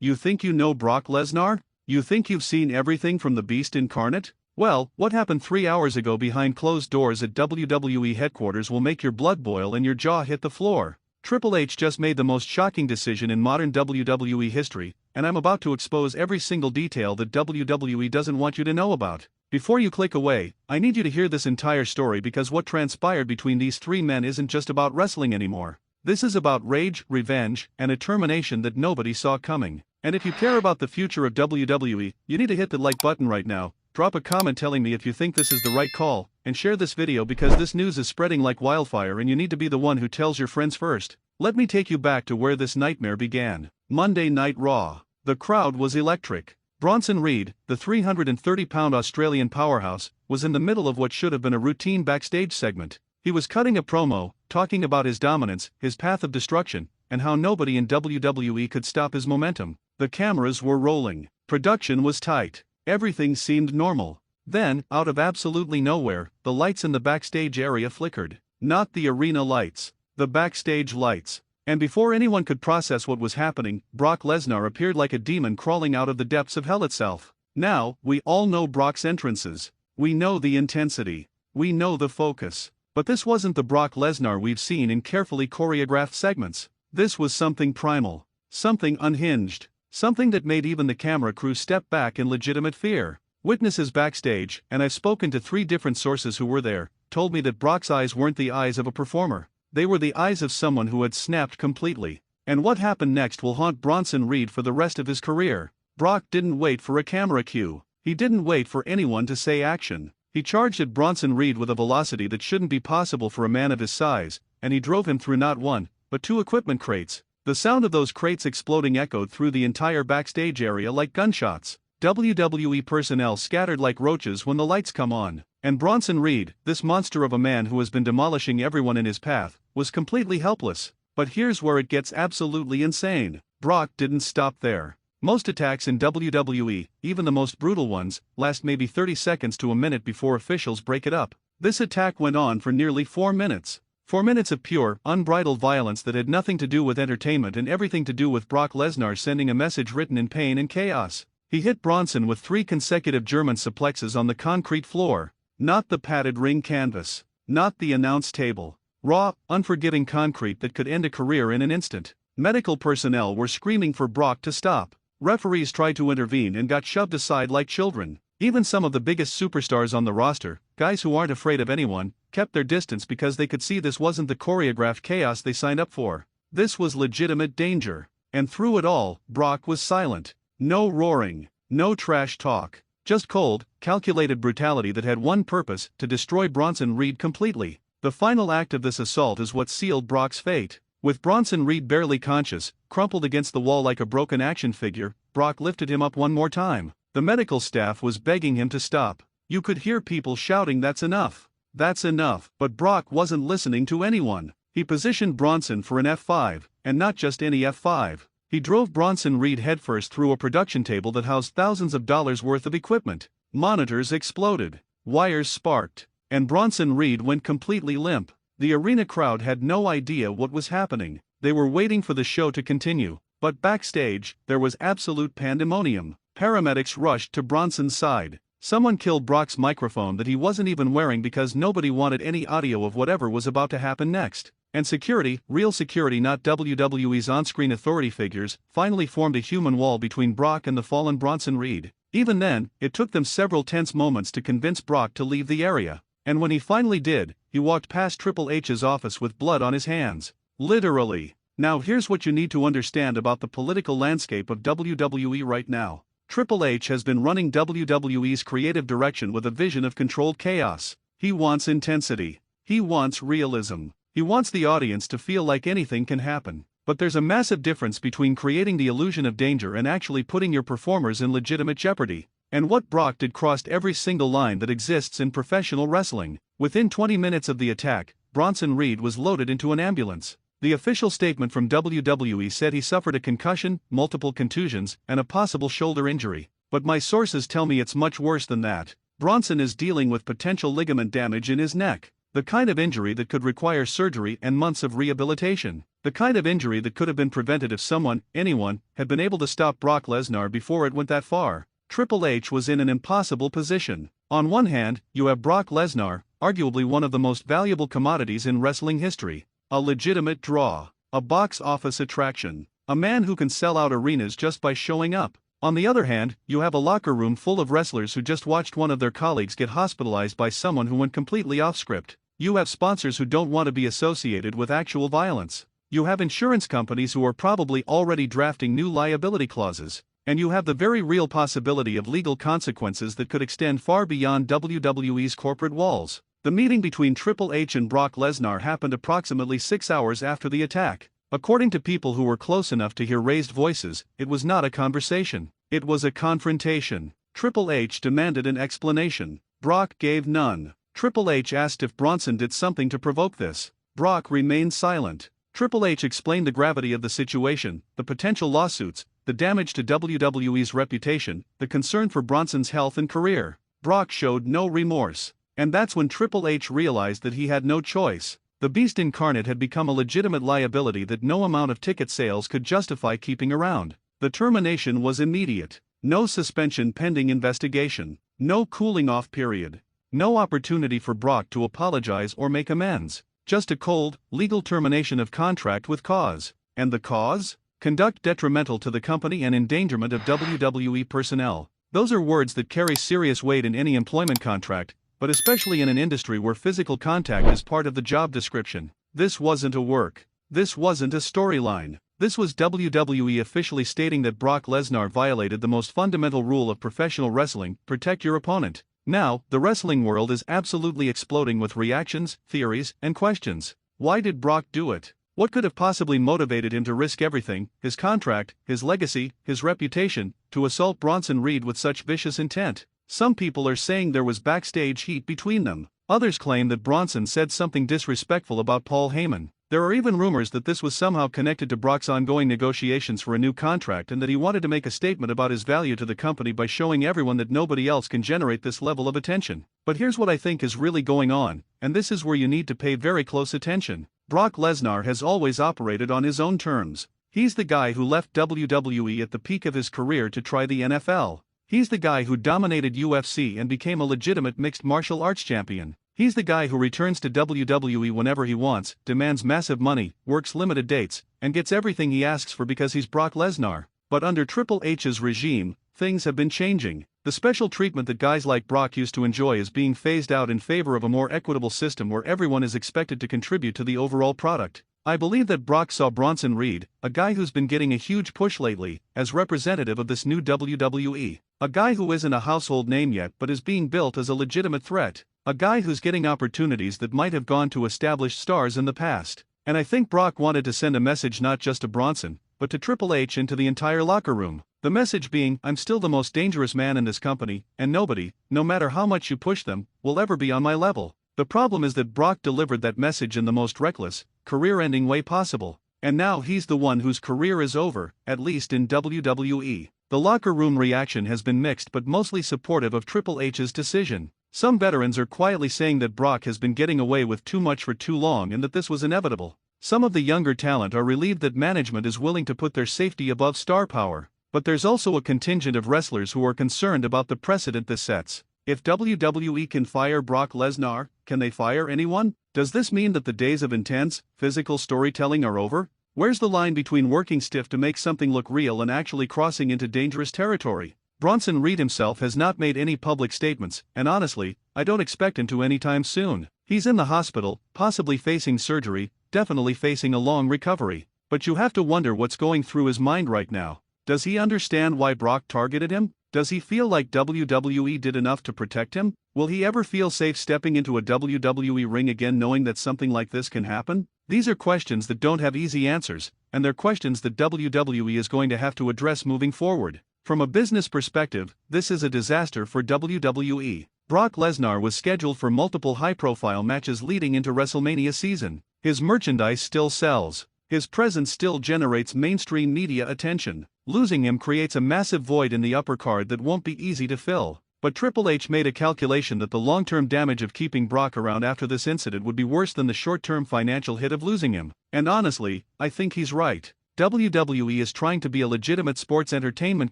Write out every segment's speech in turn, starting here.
You think you know Brock Lesnar? You think you've seen everything from the Beast incarnate? Well, what happened 3 hours ago behind closed doors at WWE headquarters will make your blood boil and your jaw hit the floor. Triple H just made the most shocking decision in modern WWE history, and I'm about to expose every single detail that WWE doesn't want you to know about. Before you click away, I need you to hear this entire story because what transpired between these three men isn't just about wrestling anymore. This is about rage, revenge, and a termination that nobody saw coming. And if you care about the future of WWE, you need to hit the like button right now, drop a comment telling me if you think this is the right call, and share this video because this news is spreading like wildfire and you need to be the one who tells your friends first. Let me take you back to where this nightmare began. Monday Night Raw. The crowd was electric. Bronson Reed, the 330-pound Australian powerhouse, was in the middle of what should have been a routine backstage segment. He was cutting a promo, talking about his dominance, his path of destruction, and how nobody in WWE could stop his momentum. The cameras were rolling. Production was tight. Everything seemed normal. Then, out of absolutely nowhere, the lights in the backstage area flickered. Not the arena lights. The backstage lights. And before anyone could process what was happening, Brock Lesnar appeared like a demon crawling out of the depths of hell itself. Now, we all know Brock's entrances. We know the intensity. We know the focus. But this wasn't the Brock Lesnar we've seen in carefully choreographed segments. This was something primal. Something unhinged. Something that made even the camera crew step back in legitimate fear. Witnesses backstage, and I've spoken to 3 different sources who were there, told me that Brock's eyes weren't the eyes of a performer. They were the eyes of someone who had snapped completely. And what happened next will haunt Bronson Reed for the rest of his career. Brock didn't wait for a camera cue. He didn't wait for anyone to say action. He charged at Bronson Reed with a velocity that shouldn't be possible for a man of his size, and he drove him through not 1, but 2 equipment crates. The sound of those crates exploding echoed through the entire backstage area like gunshots. WWE personnel scattered like roaches when the lights come on. And Bronson Reed, this monster of a man who has been demolishing everyone in his path, was completely helpless. But here's where it gets absolutely insane. Brock didn't stop there. Most attacks in WWE, even the most brutal ones, last maybe 30 seconds to a minute before officials break it up. This attack went on for nearly 4 minutes. 4 minutes of pure, unbridled violence that had nothing to do with entertainment and everything to do with Brock Lesnar sending a message written in pain and chaos. He hit Bronson with 3 consecutive German suplexes on the concrete floor. Not the padded ring canvas. Not the announce table. Raw, unforgiving concrete that could end a career in an instant. Medical personnel were screaming for Brock to stop. Referees tried to intervene and got shoved aside like children. Even some of the biggest superstars on the roster, guys who aren't afraid of anyone, kept their distance because they could see this wasn't the choreographed chaos they signed up for. This was legitimate danger. And through it all, Brock was silent. No roaring. No trash talk. Just cold, calculated brutality that had one purpose: to destroy Bronson Reed completely. The final act of this assault is what sealed Brock's fate. With Bronson Reed barely conscious, crumpled against the wall like a broken action figure, Brock lifted him up one more time. The medical staff was begging him to stop. You could hear people shouting, "That's enough! That's enough!" But Brock wasn't listening to anyone. He positioned Bronson for an F5, and not just any F5. He drove Bronson Reed headfirst through a production table that housed thousands of dollars worth of equipment. Monitors exploded. Wires sparked. And Bronson Reed went completely limp. The arena crowd had no idea what was happening. They were waiting for the show to continue. But backstage, there was absolute pandemonium. Paramedics rushed to Bronson's side. Someone killed Brock's microphone that he wasn't even wearing because nobody wanted any audio of whatever was about to happen next. And security, real security, not WWE's on-screen authority figures, finally formed a human wall between Brock and the fallen Bronson Reed. Even then, it took them several tense moments to convince Brock to leave the area. And when he finally did, he walked past Triple H's office with blood on his hands. Literally. Now here's what you need to understand about the political landscape of WWE right now. Triple H has been running WWE's creative direction with a vision of controlled chaos. He wants intensity. He wants realism. He wants the audience to feel like anything can happen. But there's a massive difference between creating the illusion of danger and actually putting your performers in legitimate jeopardy. And what Brock did crossed every single line that exists in professional wrestling. Within 20 minutes of the attack, Bronson Reed was loaded into an ambulance. The official statement from WWE said he suffered a concussion, multiple contusions, and a possible shoulder injury. But my sources tell me it's much worse than that. Bronson is dealing with potential ligament damage in his neck. The kind of injury that could require surgery and months of rehabilitation. The kind of injury that could have been prevented if anyone, had been able to stop Brock Lesnar before it went that far. Triple H was in an impossible position. On one hand, you have Brock Lesnar, arguably one of the most valuable commodities in wrestling history. A legitimate draw. A box office attraction. A man who can sell out arenas just by showing up. On the other hand, you have a locker room full of wrestlers who just watched one of their colleagues get hospitalized by someone who went completely off script. You have sponsors who don't want to be associated with actual violence. You have insurance companies who are probably already drafting new liability clauses. And you have the very real possibility of legal consequences that could extend far beyond WWE's corporate walls. The meeting between Triple H and Brock Lesnar happened approximately 6 hours after the attack. According to people who were close enough to hear raised voices, it was not a conversation. It was a confrontation. Triple H demanded an explanation. Brock gave none. Triple H asked if Bronson did something to provoke this. Brock remained silent. Triple H explained the gravity of the situation, the potential lawsuits, the damage to WWE's reputation, the concern for Bronson's health and career. Brock showed no remorse. And that's when Triple H realized that he had no choice. The Beast Incarnate had become a legitimate liability that no amount of ticket sales could justify keeping around. The termination was immediate. No suspension pending investigation. No cooling off period. No opportunity for Brock to apologize or make amends. Just a cold, legal termination of contract with cause. And the cause? Conduct detrimental to the company and endangerment of WWE personnel. Those are words that carry serious weight in any employment contract, but especially in an industry where physical contact is part of the job description. This wasn't a work. This wasn't a storyline. This was WWE officially stating that Brock Lesnar violated the most fundamental rule of professional wrestling: protect your opponent. Now, the wrestling world is absolutely exploding with reactions, theories, and questions. Why did Brock do it? What could have possibly motivated him to risk everything, his contract, his legacy, his reputation, to assault Bronson Reed with such vicious intent? Some people are saying there was backstage heat between them. Others claim that Bronson said something disrespectful about Paul Heyman. There are even rumors that this was somehow connected to Brock's ongoing negotiations for a new contract and that he wanted to make a statement about his value to the company by showing everyone that nobody else can generate this level of attention. But here's what I think is really going on, and this is where you need to pay very close attention. Brock Lesnar has always operated on his own terms. He's the guy who left WWE at the peak of his career to try the NFL. He's the guy who dominated UFC and became a legitimate mixed martial arts champion. He's the guy who returns to WWE whenever he wants, demands massive money, works limited dates, and gets everything he asks for because he's Brock Lesnar. But under Triple H's regime, things have been changing. The special treatment that guys like Brock used to enjoy is being phased out in favor of a more equitable system where everyone is expected to contribute to the overall product. I believe that Brock saw Bronson Reed, a guy who's been getting a huge push lately, as representative of this new WWE. A guy who isn't a household name yet but is being built as a legitimate threat. A guy who's getting opportunities that might have gone to established stars in the past. And I think Brock wanted to send a message not just to Bronson, but to Triple H and to the entire locker room. The message being, I'm still the most dangerous man in this company, and nobody, no matter how much you push them, will ever be on my level. The problem is that Brock delivered that message in the most reckless, career-ending way possible. And now he's the one whose career is over, at least in WWE. The locker room reaction has been mixed but mostly supportive of Triple H's decision. Some veterans are quietly saying that Brock has been getting away with too much for too long and that this was inevitable. Some of the younger talent are relieved that management is willing to put their safety above star power. But there's also a contingent of wrestlers who are concerned about the precedent this sets. If WWE can fire Brock Lesnar, can they fire anyone? Does this mean that the days of intense, physical storytelling are over? Where's the line between working stiff to make something look real and actually crossing into dangerous territory? Bronson Reed himself has not made any public statements, and honestly, I don't expect him to anytime soon. He's in the hospital, possibly facing surgery, definitely facing a long recovery. But you have to wonder what's going through his mind right now. Does he understand why Brock targeted him? Does he feel like WWE did enough to protect him? Will he ever feel safe stepping into a WWE ring again knowing that something like this can happen? These are questions that don't have easy answers, and they're questions that WWE is going to have to address moving forward. From a business perspective, this is a disaster for WWE. Brock Lesnar was scheduled for multiple high-profile matches leading into WrestleMania season. His merchandise still sells. His presence still generates mainstream media attention. Losing him creates a massive void in the upper card that won't be easy to fill. But Triple H made a calculation that the long-term damage of keeping Brock around after this incident would be worse than the short-term financial hit of losing him. And honestly, I think he's right. WWE is trying to be a legitimate sports entertainment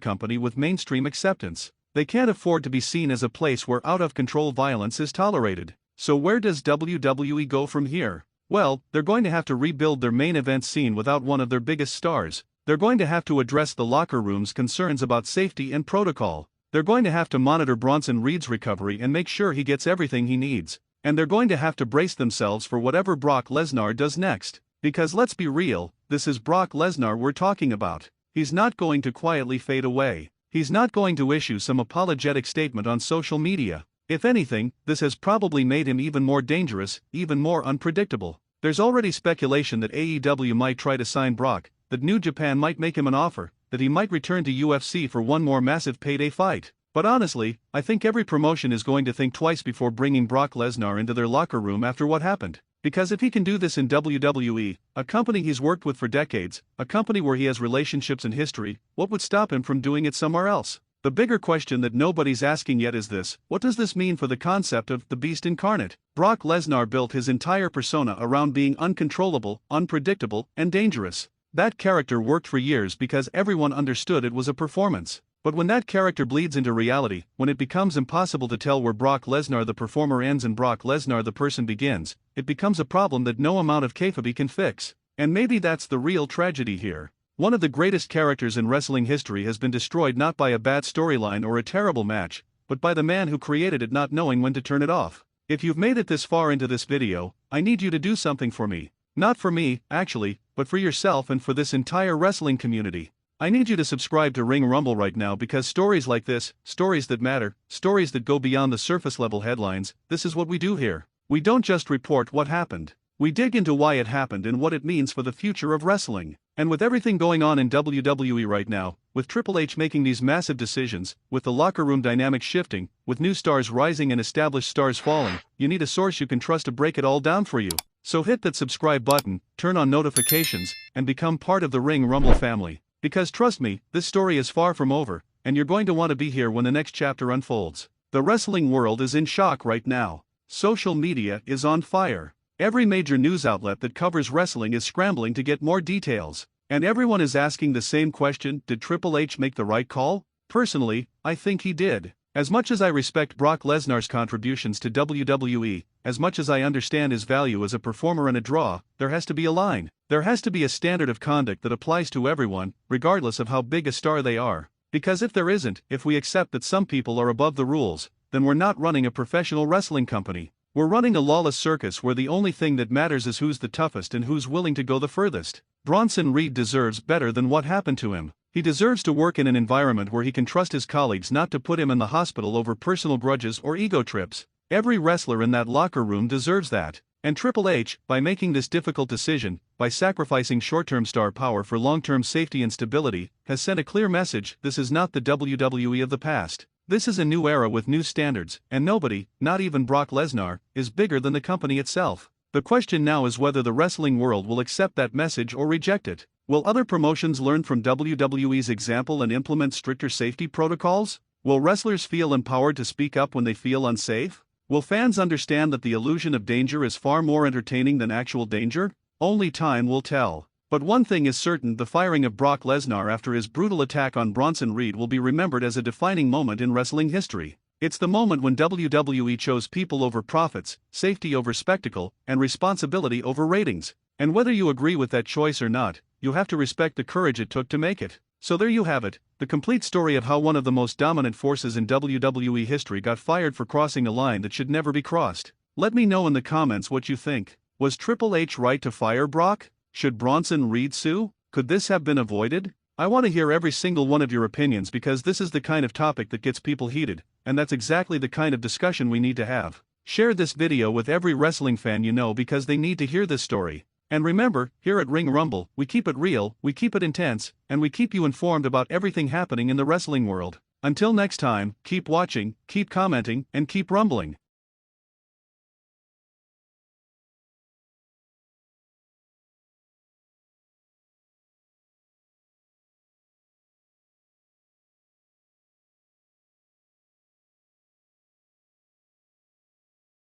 company with mainstream acceptance. They can't afford to be seen as a place where out-of-control violence is tolerated. So where does WWE go from here? Well, they're going to have to rebuild their main event scene without one of their biggest stars. They're going to have to address the locker room's concerns about safety and protocol. They're going to have to monitor Bronson Reed's recovery and make sure he gets everything he needs. And they're going to have to brace themselves for whatever Brock Lesnar does next. Because let's be real, this is Brock Lesnar we're talking about. He's not going to quietly fade away. He's not going to issue some apologetic statement on social media. If anything, this has probably made him even more dangerous, even more unpredictable. There's already speculation that AEW might try to sign Brock, that New Japan might make him an offer, that he might return to UFC for one more massive payday fight. But honestly, I think every promotion is going to think twice before bringing Brock Lesnar into their locker room after what happened. Because if he can do this in WWE, a company he's worked with for decades, a company where he has relationships and history, what would stop him from doing it somewhere else? The bigger question that nobody's asking yet is this: what does this mean for the concept of the Beast incarnate? Brock Lesnar built his entire persona around being uncontrollable, unpredictable, and dangerous. That character worked for years because everyone understood it was a performance. But when that character bleeds into reality, when it becomes impossible to tell where Brock Lesnar the performer ends and Brock Lesnar the person begins, it becomes a problem that no amount of kayfabe can fix. And maybe that's the real tragedy here. One of the greatest characters in wrestling history has been destroyed not by a bad storyline or a terrible match, but by the man who created it not knowing when to turn it off. If you've made it this far into this video, I need you to do something for me. Not for me, actually, but for yourself and for this entire wrestling community. I need you to subscribe to Ring Rumble right now, because stories like this, stories that matter, stories that go beyond the surface level headlines, this is what we do here. We don't just report what happened. We dig into why it happened and what it means for the future of wrestling. And with everything going on in WWE right now, with Triple H making these massive decisions, with the locker room dynamic shifting, with new stars rising and established stars falling, you need a source you can trust to break it all down for you. So hit that subscribe button, turn on notifications, and become part of the Ring Rumble family. Because trust me, this story is far from over, and you're going to want to be here when the next chapter unfolds. The wrestling world is in shock right now. Social media is on fire. Every major news outlet that covers wrestling is scrambling to get more details. And everyone is asking the same question: did Triple H make the right call? Personally, I think he did. As much as I respect Brock Lesnar's contributions to WWE, as much as I understand his value as a performer and a draw, there has to be a line. There has to be a standard of conduct that applies to everyone, regardless of how big a star they are. Because if there isn't, if we accept that some people are above the rules, then we're not running a professional wrestling company. We're running a lawless circus where the only thing that matters is who's the toughest and who's willing to go the furthest. Bronson Reed deserves better than what happened to him. He deserves to work in an environment where he can trust his colleagues not to put him in the hospital over personal grudges or ego trips. Every wrestler in that locker room deserves that. And Triple H, by making this difficult decision, by sacrificing short-term star power for long-term safety and stability, has sent a clear message: this is not the WWE of the past. This is a new era with new standards, and nobody, not even Brock Lesnar, is bigger than the company itself. The question now is whether the wrestling world will accept that message or reject it. Will other promotions learn from WWE's example and implement stricter safety protocols? Will wrestlers feel empowered to speak up when they feel unsafe? Will fans understand that the illusion of danger is far more entertaining than actual danger? Only time will tell. But one thing is certain: the firing of Brock Lesnar after his brutal attack on Bronson Reed will be remembered as a defining moment in wrestling history. It's the moment when WWE chose people over profits, safety over spectacle, and responsibility over ratings. And whether you agree with that choice or not, you have to respect the courage it took to make it. So there you have it, the complete story of how one of the most dominant forces in WWE history got fired for crossing a line that should never be crossed. Let me know in the comments what you think. Was Triple H right to fire Brock? Should Bronson Reed sue? Could this have been avoided? I want to hear every single one of your opinions, because this is the kind of topic that gets people heated, and that's exactly the kind of discussion we need to have. Share this video with every wrestling fan you know, because they need to hear this story. And remember, here at Ring Rumble, we keep it real, we keep it intense, and we keep you informed about everything happening in the wrestling world. Until next time, keep watching, keep commenting, and keep rumbling.